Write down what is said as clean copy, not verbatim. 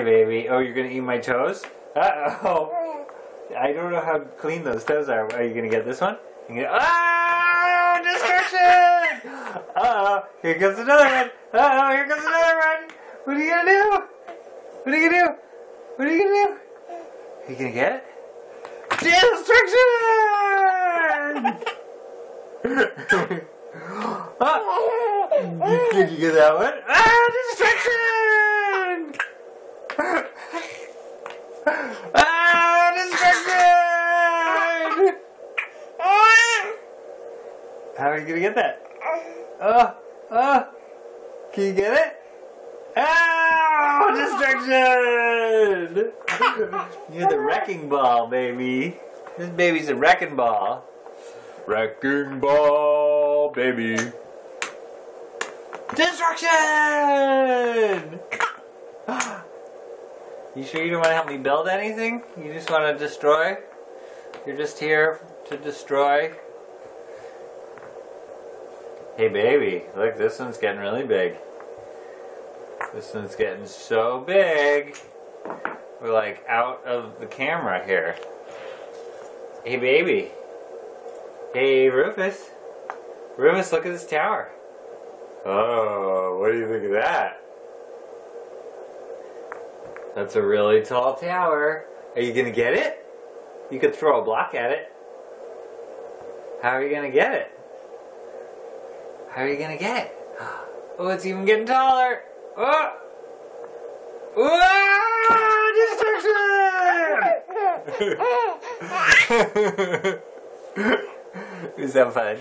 Hey, baby. Oh, you're gonna eat my toes? Uh-oh. I don't know how clean those toes are. Are you gonna get this one? Ah! Distraction! Uh-oh. Here comes another one. Uh-oh. Here comes another one. What are you gonna do? What are you gonna do? What are you gonna do? Are you gonna get it? Distraction! Did you get that one? Ah! Distraction! Ah! Distraction! How are you gonna get that? Can you get it? Oh! Distraction! You're the wrecking ball, baby. This baby's a wrecking ball. Wrecking ball, baby. Destruction! You sure you don't want to help me build anything? You just want to destroy? You're just here to destroy? Hey baby, look, this one's getting really big. This one's getting so big. We're like out of the camera here. Hey baby. Hey Rufus. Rufus, look at this tower. Oh, what do you think of that? That's a really tall tower. Are you gonna get it? You could throw a block at it. How are you gonna get it? How are you gonna get it? Oh, it's even getting taller. Oh! Whoa! Destruction! It was that fun?